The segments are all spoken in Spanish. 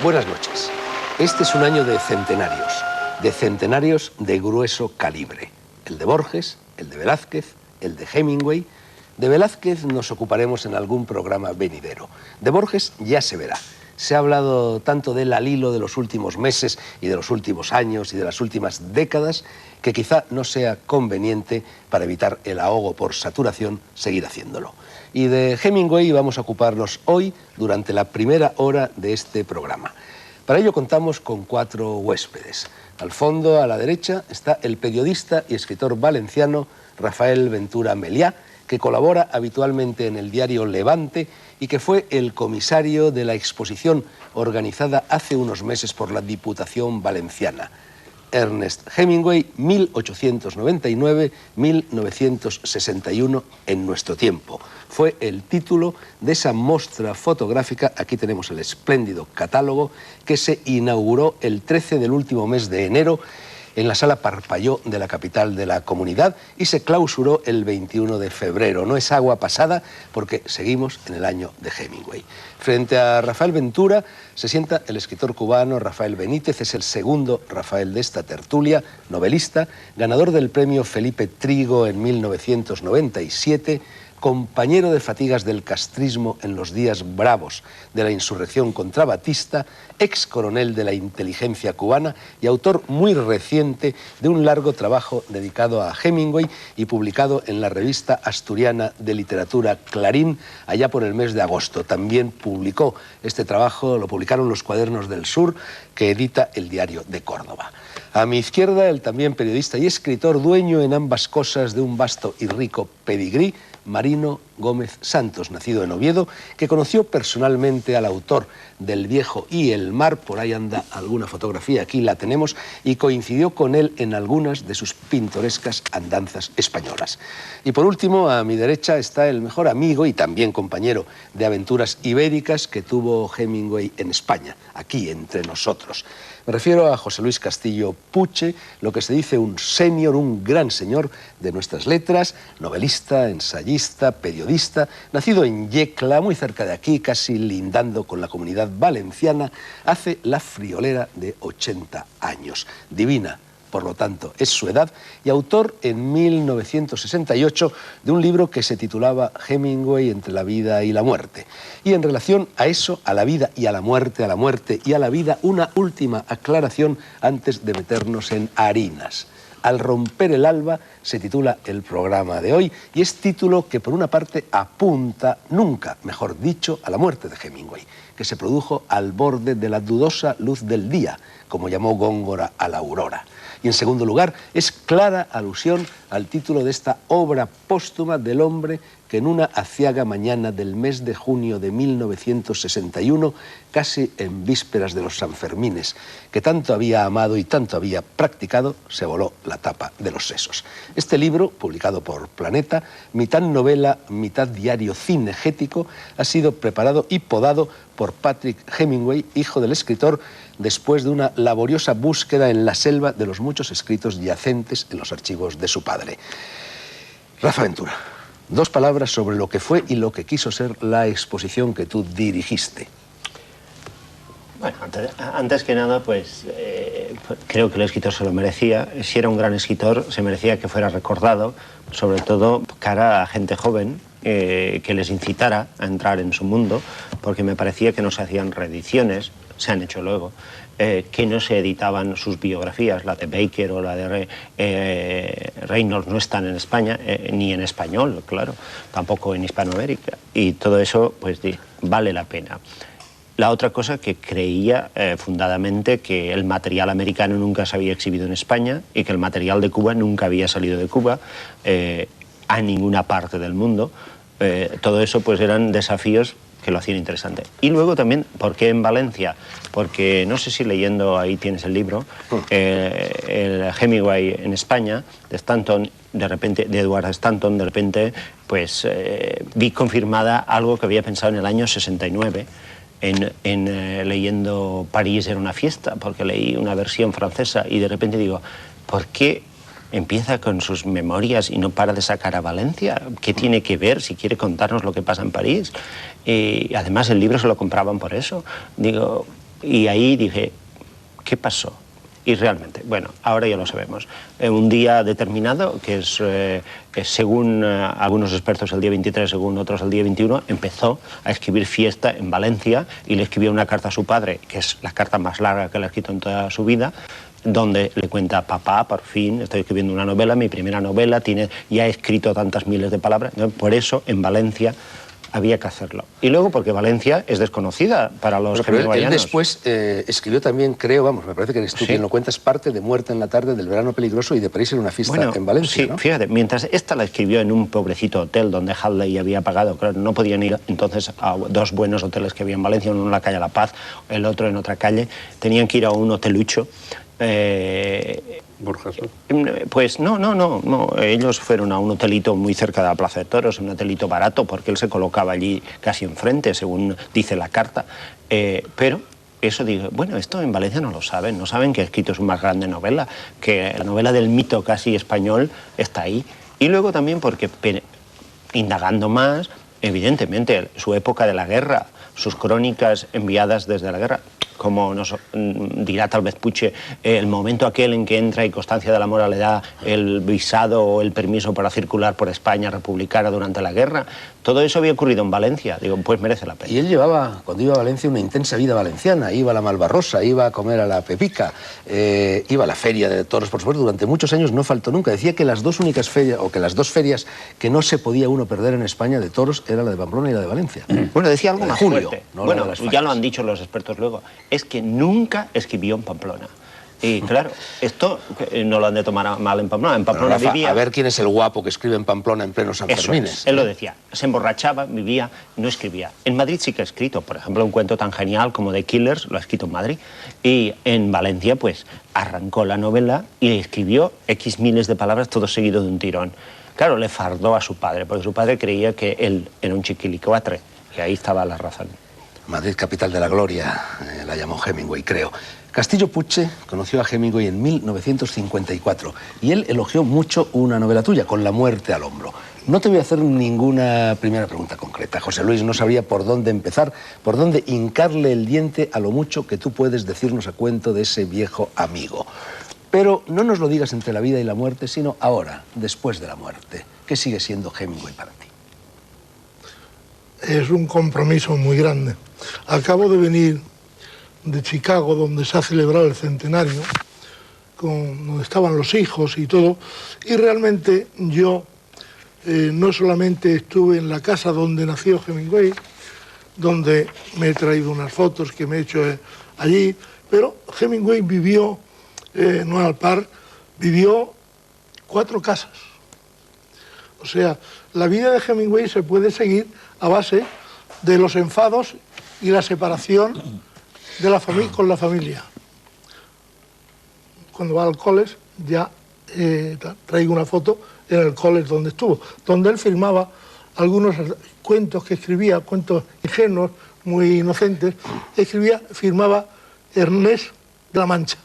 Buenas noches. Este es un año de centenarios de grueso calibre. El de Borges, el de Velázquez, el de Hemingway. De Velázquez nos ocuparemos en algún programa venidero. De Borges ya se verá. Se ha hablado tanto de él al hilo de los últimos meses y de los últimos años y de las últimas décadas que quizá no sea conveniente, para evitar el ahogo por saturación, seguir haciéndolo. Y de Hemingway vamos a ocuparnos hoy durante la primera hora de este programa. Para ello contamos con 4 huéspedes. Al fondo, a la derecha, está el periodista y escritor valenciano Rafael Ventura Meliá, que colabora habitualmente en el diario Levante y que fue el comisario de la exposición organizada hace unos meses por la Diputación Valenciana. Ernest Hemingway, 1899-1961 en nuestro tiempo. Fue el título de esa muestra fotográfica, aquí tenemos el espléndido catálogo, que se inauguró el 13 del último mes de enero en la Sala Parpalló de la capital de la comunidad y se clausuró el 21 de febrero. No es agua pasada porque seguimos en el año de Hemingway. Frente a Rafael Ventura se sienta el escritor cubano Rafael Benítez, es el segundo Rafael de esta tertulia, novelista, ganador del premio Felipe Trigo en 1997, compañero de fatigas del castrismo en los días bravos de la insurrección contra Batista, ex coronel de la inteligencia cubana y autor muy reciente de un largo trabajo dedicado a Hemingway y publicado en la revista asturiana de literatura Clarín allá por el mes de agosto. También publicó este trabajo, lo publicaron los Cuadernos del Sur, que edita el Diario de Córdoba. A mi izquierda, el también periodista y escritor, dueño en ambas cosas de un vasto y rico pedigrí, Marino Gómez Santos, nacido en Oviedo, que conoció personalmente al autor del Viejo y el Mar, por ahí anda alguna fotografía, aquí la tenemos, y coincidió con él en algunas de sus pintorescas andanzas españolas. Y por último, a mi derecha está el mejor amigo y también compañero de aventuras ibéricas que tuvo Hemingway en España, aquí entre nosotros. Me refiero a José Luis Castillo Puche, lo que se dice un senior, un gran señor de nuestras letras, novelista, ensayista, periodista, nacido en Yecla, muy cerca de aquí, casi lindando con la Comunidad Valenciana, hace la friolera de 80 años. Divina, por lo tanto, es su edad, y autor en 1968 de un libro que se titulaba Hemingway entre la vida y la muerte. Y en relación a eso, a la vida y a la muerte y a la vida, una última aclaración antes de meternos en harinas. Al romper el alba se titula el programa de hoy y es título que por una parte apunta, nunca mejor dicho, a la muerte de Hemingway, que se produjo al borde de la dudosa luz del día, como llamó Góngora a la aurora. Y en segundo lugar, es clara alusión al título de esta obra póstuma del hombre que en una aciaga mañana del mes de junio de 1961, casi en vísperas de los Sanfermines, que tanto había amado y tanto había practicado, se voló la tapa de los sesos. Este libro, publicado por Planeta, mitad novela, mitad diario cinegético, ha sido preparado y podado por Patrick Hemingway, hijo del escritor, después de una laboriosa búsqueda en la selva de los muchos escritos yacentes en los archivos de su padre. Rafa Ventura, 2 palabras sobre lo que fue y lo que quiso ser la exposición que tú dirigiste. Bueno, antes que nada, pues creo que el escritor se lo merecía. Si era un gran escritor, se merecía que fuera recordado, sobre todo cara a gente joven, que les incitara a entrar en su mundo, porque me parecía que no se hacían reediciones, se han hecho luego, que no se editaban sus biografías, la de Baker o la de Reynolds no están en España, ni en español, claro, tampoco en Hispanoamérica, y todo eso pues vale la pena. La otra cosa, que creía fundadamente que el material americano nunca se había exhibido en España y que el material de Cuba nunca había salido de Cuba a ninguna parte del mundo. Todo eso pues eran desafíos que lo hacían interesante. Y luego también, ¿por qué en Valencia? Porque no sé si leyendo, ahí tienes el libro, el Hemingway en España, de Stanton, de repente, de Edward Stanton, de repente, pues vi confirmada algo que había pensado en el año 69, leyendo París era una fiesta, porque leí una versión francesa y de repente digo, ¿por qué empieza con sus memorias y no para de sacar a Valencia? ¿Qué tiene que ver si quiere contarnos lo que pasa en París? Y además el libro se lo compraban por eso. Digo, Y ahí dije, ¿qué pasó? Y realmente, bueno, ahora ya lo sabemos. Un día determinado, que es según algunos expertos el día 23, según otros el día 21, empezó a escribir fiesta en Valencia y le escribió una carta a su padre, que es la carta más larga que le ha escrito en toda su vida, donde le cuenta: papá, por fin estoy escribiendo una novela, mi primera novela, ya he escrito tantas miles de palabras. Por eso en Valencia había que hacerlo. Y luego porque Valencia es desconocida para los hemingwayanos. Él después escribió también, creo, vamos, me parece que eres tú quien lo cuentas, parte de Muerte en la tarde, del Verano peligroso y de París en una fiesta en Valencia, sí, ¿no? Fíjate, mientras esta la escribió en un pobrecito hotel donde Hadley había pagado, claro, no podían ir entonces a dos buenos hoteles que había en Valencia, uno en la calle La Paz, el otro en otra calle, tenían que ir a un hotelucho. Borjas, ¿no? Pues no, ellos fueron a un hotelito muy cerca de la Plaza de Toros, un hotelito barato, porque él se colocaba allí casi enfrente, según dice la carta, pero eso digo, bueno, esto en Valencia no lo saben, no saben que he escrito su más grande novela, que la novela del mito casi español está ahí. Y luego también porque, indagando más, evidentemente, su época de la guerra, sus crónicas enviadas desde la guerra, como nos dirá tal vez Puche, el momento aquel en que entra y Constancia de la Mora le da el visado o el permiso para circular por España republicana durante la guerra, todo eso había ocurrido en Valencia. Digo, pues merece la pena. Y él llevaba, cuando iba a Valencia, una intensa vida valenciana. Iba a la Malvarrosa, iba a comer a la Pepica, iba a la feria de toros, por supuesto. Durante muchos años no faltó nunca. Decía que las dos únicas ferias, o que las dos ferias que no se podía uno perder en España de toros era la de Pamplona y la de Valencia. Bueno, decía algo más Julio, fuerte. no bueno, de ya lo han dicho los expertos luego. Es que nunca escribió en Pamplona. Y claro, esto no lo han de tomar mal en Pamplona. En Pamplona Rafa, vivía... a ver quién es el guapo que escribe en Pamplona en pleno San Fermín. Él lo decía. Se emborrachaba, vivía, no escribía. En Madrid sí que ha escrito. Por ejemplo, un cuento tan genial como The Killers lo ha escrito en Madrid. Y en Valencia, pues, arrancó la novela y escribió X miles de palabras, todo seguido de un tirón. Claro, le fardó a su padre, porque su padre creía que él era un chiquilicuatre. Y ahí estaba la razón. Madrid, capital de la gloria, la llamó Hemingway, creo. Castillo Puche conoció a Hemingway en 1954 y él elogió mucho una novela tuya, Con la muerte al hombro. No te voy a hacer ninguna primera pregunta concreta. José Luis no sabía por dónde empezar, por dónde hincarle el diente a lo mucho que tú puedes decirnos a cuento de ese viejo amigo. Pero no nos lo digas entre la vida y la muerte, sino ahora, después de la muerte. ¿Qué sigue siendo Hemingway para ti? Es un compromiso muy grande. Acabo de venir de Chicago, donde se ha celebrado el centenario, donde estaban los hijos y todo, y realmente yo no solamente estuve en la casa donde nació Hemingway, donde me he traído unas fotos que me he hecho allí, pero Hemingway vivió, no al par, vivió 4 casas. O sea, la vida de Hemingway se puede seguir a base de los enfados y la separación de la familia con la familia. Cuando va al college, ya traigo una foto en el college donde estuvo, donde él firmaba algunos cuentos que escribía, cuentos ingenuos, muy inocentes, firmaba Ernest de la Mancha.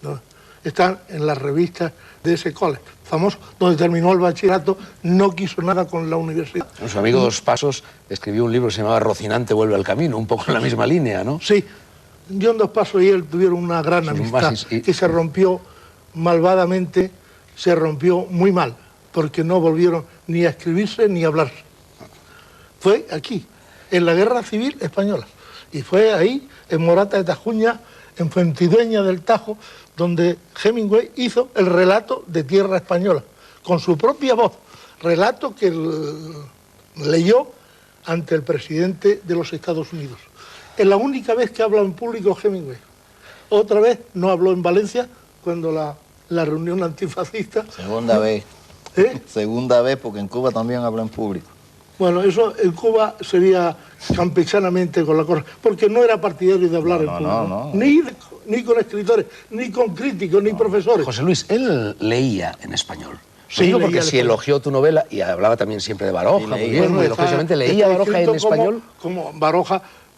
¿No? Están en las revistas de ese college famoso, donde terminó el bachillerato, no quiso nada con la universidad. Su amigo Dos Pasos escribió un libro que se llamaba Rocinante vuelve al camino, un poco en la misma línea, ¿no? Sí, John Dos Pasos y él tuvieron una gran amistad que se rompió malvadamente, se rompió muy mal, porque no volvieron ni a escribirse ni a hablarse. Fue aquí, en la Guerra Civil Española, y fue ahí, en Morata de Tajuña, en Fuentidueña del Tajo, donde Hemingway hizo el relato de Tierra Española, con su propia voz, relato que leyó ante el presidente de los Estados Unidos. Es la única vez que habla en público Hemingway. Otra vez no habló en Valencia, cuando la reunión antifascista... Segunda vez. Segunda vez, porque en Cuba también habla en público. Bueno, eso en Cuba sería campechanamente con la cosa, porque no era partidario de hablar en público. Ni con escritores, ni con críticos, ni profesores. José Luis, él leía en español. Sí, digo porque si elogió tu novela, y hablaba también siempre de Baroja, muy bien, muy elogiosamente, ¿leía Baroja en español? Como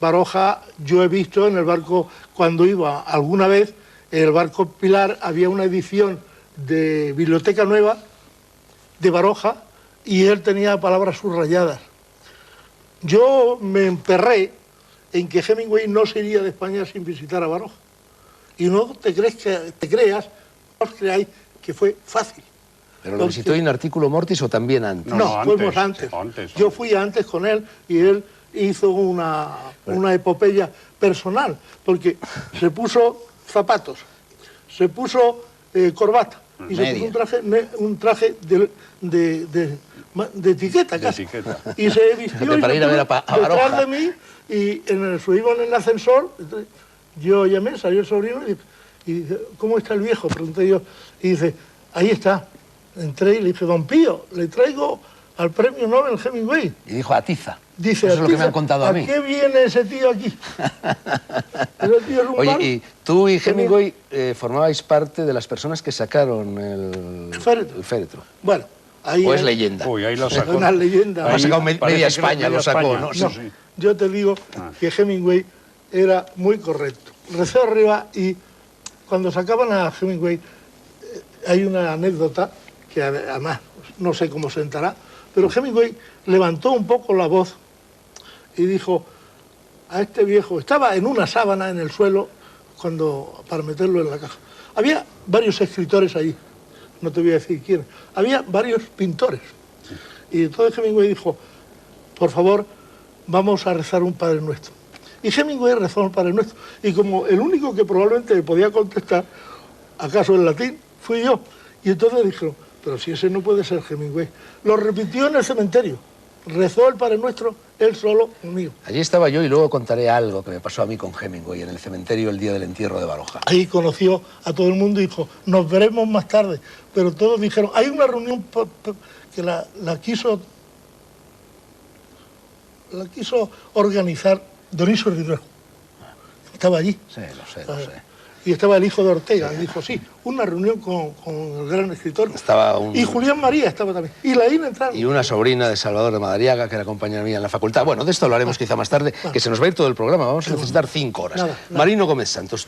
Baroja, yo he visto en el barco, cuando iba alguna vez, en el barco Pilar había una edición de Biblioteca Nueva de Baroja, y él tenía palabras subrayadas. Yo me emperré en que Hemingway no se iría de España sin visitar a Baroja. Y no te creas, os creáis que fue fácil. ¿Pero lo visitó in articulo mortis o también antes? No, fuimos antes. Yo fui antes con él y él hizo una epopeya personal, porque se puso zapatos, se puso corbata y se puso un traje de etiqueta casi. Y se vistió para ir a ver a detrás de mí y subimos en el ascensor. Entonces, yo llamé, salió el sobrino y dice, ¿cómo está el viejo? Pregunté yo. Y dice, ahí está. Entré y le dije, don Pío, le traigo al premio Nobel Hemingway. Y dijo, atiza. Dice, eso es lo que me han contado a mí. ¿A qué viene ese tío aquí? Ese tío es un Oye, mal. y tú y Hemingway formabais parte de las personas que sacaron el féretro. Bueno, ahí... ¿O es leyenda? Uy, ahí lo sacó. Es una leyenda. Ha sacado media España, lo sacó, ¿no? No, yo te digo que Hemingway era muy correcto. Recé arriba y cuando sacaban a Hemingway hay una anécdota que además no sé cómo sentará, pero Hemingway levantó un poco la voz y dijo a este viejo, estaba en una sábana en el suelo para meterlo en la caja. Había varios escritores ahí, no te voy a decir quiénes, había varios pintores. Y entonces Hemingway dijo, por favor, vamos a rezar un Padre Nuestro. Y Hemingway rezó un Padre Nuestro. Y como el único que probablemente le podía contestar, acaso en latín, fui yo. Y entonces dijeron, pero si ese no puede ser Hemingway. Lo repitió en el cementerio. Rezó el Padre Nuestro, él solo, conmigo. Allí estaba yo y luego contaré algo que me pasó a mí con Hemingway en el cementerio el día del entierro de Baroja. Ahí conoció a todo el mundo y dijo, nos veremos más tarde. Pero todos dijeron, hay una reunión que la quiso organizar Dionisio Ridruejo. Estaba allí. Sí, lo sé. Y estaba el hijo de Ortega, y dijo, sí, una reunión con el gran escritor. Y Julián María estaba también. Y la Ina entraron. Y una sobrina de Salvador de Madariaga, que era compañera mía en la facultad. Bueno, de esto hablaremos quizá más tarde, que se nos va a ir todo el programa. Vamos a necesitar 5 horas. Nada. Marino Gómez Santos.